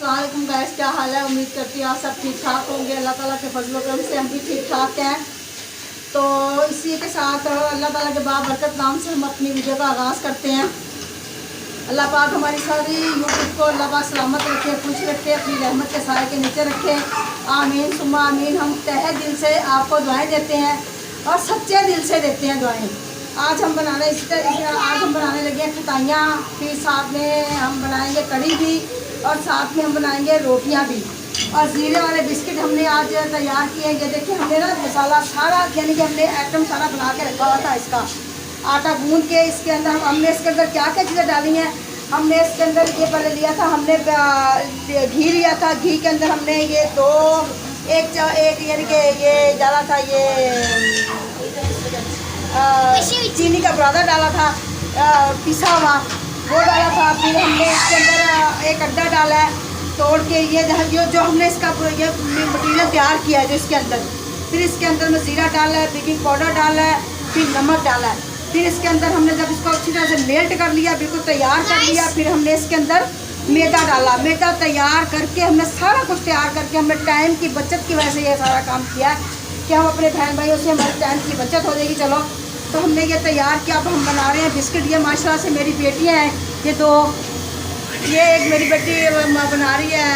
अस्सलाम वालेकुम गाइस, क्या हाल है। उम्मीद करती हूँ आप सब ठीक ठाक होंगे। अल्लाह ताला के फजल करम से हम भी ठीक ठाक हैं। तो इसी के साथ अल्लाह ताला के बाबरकत नाम से हम अपनी वीडियो का आगाज़ करते हैं। अल्लाह पाक हमारी सारी यूट्यूब को अल्लाह पाक सलामत रखे, खुश रखे, अपनी रहमत के साए के नीचे रखे। आमीन सुम्मा आमीन। हम तहे दिल से आपको दुआएं देते हैं और सच्चे दिल से देते हैं दुआएं। आज हम बनाने लगे हैं खटाइयाँ, फिर साथ में हम बनाएंगे कढ़ी भी और साथ में हम बनाएंगे रोटियां भी। और ज़ीरे वाले बिस्किट हमने आज तैयार किए हैं। ये देखिए, हमने ना मसाला सारा यानी कि हमने आइटम सारा बना के रखा हुआ था। इसका आटा गूंद के इसके अंदर हमने इसके अंदर क्या क्या चीज़ें डाली हैं। हमने इसके अंदर ये पहले लिया था, हमने घी लिया था। घी के अंदर हमने ये एक यानी कि ये डाला था, ये चीनी का बुरादा डाला था, पिसा हुआ वो डाला था। फिर हमने इसके अंदर एक अड्डा डाला है तोड़ के, ये जो हमने इसका ये मटीरियल तैयार किया है जो इसके अंदर। फिर इसके अंदर में ज़ीरा डाला है, बेकिंग पाउडर डाला है, फिर नमक डाला है। फिर इसके अंदर हमने जब इसको अच्छी तरह से मेल्ट कर लिया, बिल्कुल तैयार कर लिया, फिर हमने इसके अंदर मैदा डाला। मैदा तैयार करके हमने सारा कुछ तैयार करके हमने टाइम की बचत की वजह से ये सारा काम किया है कि हम अपने बहन भाइयों से हमारे टाइम की बचत हो जाएगी। चलो, तो हमने ये तैयार किया। अब हम बना रहे हैं बिस्किट। ये माशाल्लाह से मेरी बेटियां हैं, ये दो, ये एक मेरी बेटी बना रही है,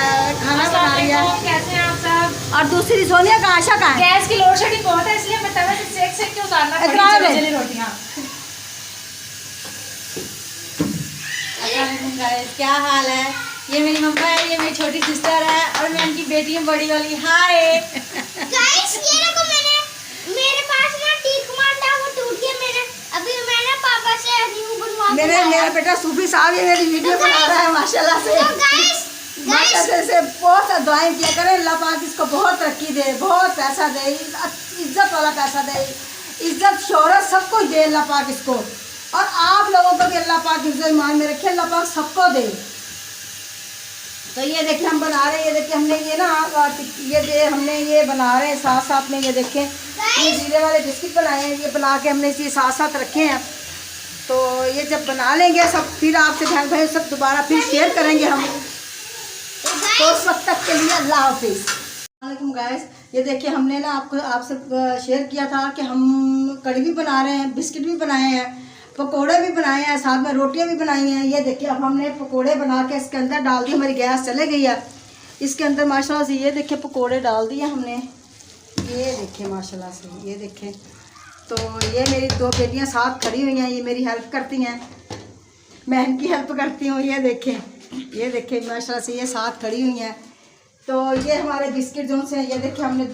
खाना बना रही है। कैसे हैं आप सब? और दूसरी सोनिया का, आशा का है। गैस की लोड शेडिंग बहुत है, इसलिए मैं तवे से सेक के उतारना पड़ी जली रोटियां। क्या हाल है? ये मेरी मम्मा है, ये मेरी छोटी सिस्टर है और मैं इनकी बेटी हूँ बड़ी वाली। हाय गाइस, ये देखो, मेरे पास ना टीक मार था, वो टूट गया। मैंने पापा से न्यू बनवा के मेरा बेटा सूफी साहब ये मेरी वीडियो बना रहा है माशाल्लाह से। तो गाइस से बहुत सा दुआएं किया करें। अल्लाह पाक इसको बहुत तरक्की दे, बहुत पैसा दे, इज्जत वाला पैसा दे, इज्जत शोहरत सब कुछ दे अल्लाह पाक इसको। और आप लोगों को भी अल्लाह पाक इज्जत ईमान में रखे, अल्लाह पाक सबको दे। तो ये देखिए हम बना रहे हैं, ये देखिए हमने ये ना हमने ये बना रहे हैं साथ साथ में। ये देखें, ये जीरे वाले बिस्किट बनाए हैं, ये बना के हमने इसे साथ साथ रखे हैं। तो ये जब बना लेंगे सब, फिर आपसे बहन भाई सब दोबारा फिर शेयर करेंगे हम। तो उस वक्त तक के लिए अल्लाह हाफिज़। वालेकुम गाइस, ये देखिए हमने ना आपसे शेयर किया था कि हम कढ़ी भी बना रहे हैं, बिस्किट भी बनाए हैं, पकोड़े भी बनाए हैं, साथ में रोटियां भी बनाई हैं। ये देखिए अब हमने पकोड़े बना के इसके अंदर डाल दिए। हमारी गैस चले गई है, इसके अंदर माशाल्लाह से ये देखिए पकोड़े डाल दिए हमने। ये देखिए माशाल्लाह से, ये देखें। तो ये मेरी दो बेटियां साथ खड़ी हुई हैं, ये मेरी हेल्प करती हैं, मैं इनकी हेल्प करती हूँ। ये देखें माशाल्लाह से ये साथ खड़ी हुई हैं। तो ये हमारे बिस्किट जो से, ये देखिए हमने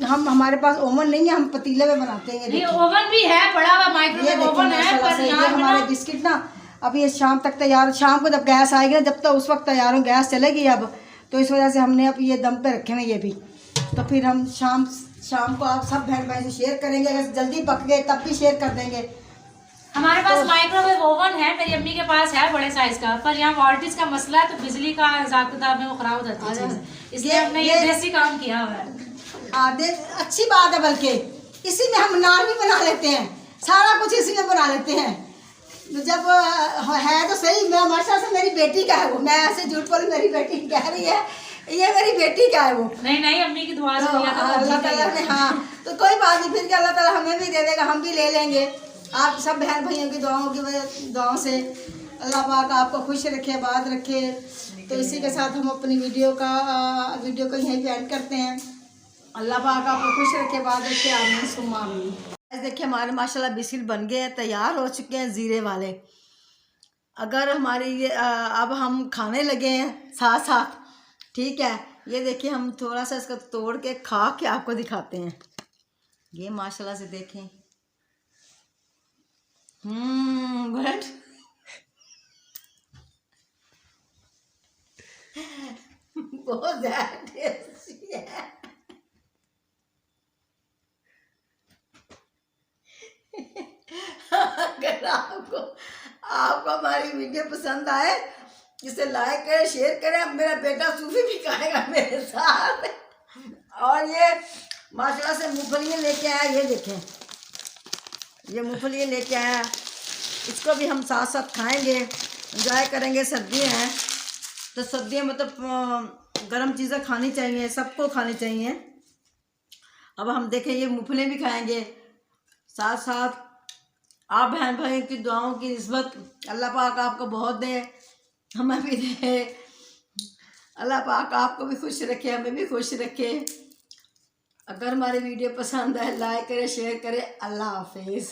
हमारे पास ओवन नहीं है, हम पतीले में बनाते हैं। ये ओवन भी है, बड़ा हुआ माइक्रोवेव ओवन है, पर ये हमारे बिस्किट ना अभी ये शाम तक तैयार, शाम को जब गैस आएगी ना, जब तक उस वक्त तैयार हो। गैस चलेगी अब, तो इस वजह से हमने अब ये दम पे रखे हुए ये भी। तो फिर हम शाम को आप सब बहन भाई से शेयर करेंगे। अगर जल्दी पक गए तब भी शेयर कर देंगे। हमारे पास माइक्रोवेव ओवन है, मेरी अम्मी के पास है बड़े साइज का, पर यहाँ वोल्टेज का मसला है, तो बिजली का हिसाब किताब में वो खराब हो जाती है, इसलिए हमने ये देसी काम किया हुआ है। अच्छी बात है, बल्कि इसी में हम नान भी बना लेते हैं, सारा कुछ इसी में बना लेते हैं। जब है तो सही। मैं माशाल्लाह से मेरी बेटी का है वो, मैं ऐसे झूठ बोल, मेरी बेटी कह रही है ये मेरी बेटी का है वो। नहीं, अम्मी की दुआ से तो अल्लाह ताला ने, हाँ तो कोई बात नहीं, फिर अल्लाह ताला हमें भी दे देगा, हम भी ले लेंगे। आप सब बहन भाइयों की दुआओं से अल्लाह पाक आपको खुश रखे, आबाद रखे। तो इसी के साथ हम अपनी वीडियो को यहीं पे एंड करते हैं। अल्लाह पाक आपको खुश रखे, आबाद रखे, आमीन सुम्मा आमीन। देखिए हमारे माशाल्लाह बिस्किट बन गए हैं, तैयार हो चुके हैं ज़ीरे वाले। अगर हमारी ये अब हम खाने लगे हैं साथ साथ, ठीक है। ये देखिए हम थोड़ा सा इसका तोड़ के खा के आपको दिखाते हैं। ये माशाल्लाह से देखें, गुड। बहुत ज़्यादा टेस्टी है। अगर आपको हमारी वीडियो पसंद आए, इसे लाइक करें, शेयर करें। मेरा बेटा सूफी भी खाएगा मेरे साथ। और ये माशाल्लाह से मूंगफलियाँ लेके आया, ये देखें, ये मूंगफलियाँ लेके आया, इसको भी हम साथ साथ खाएंगे, एंजॉय करेंगे। सर्दी है तो सर्दियाँ मतलब गर्म चीज़ें खानी चाहिए, सबको खानी चाहिए। अब हम देखें ये मूंगफली भी खाएंगे, साथ साथ आप बहन भाई की दुआओं की निस्बत अल्लाह पाक आपको बहुत दे, हमें भी दे। अल्लाह पाक आपको भी खुश रखे, हमें भी खुश रखे। अगर हमारी वीडियो पसंद आए लाइक करें, शेयर करें। अल्लाह हाफिज़।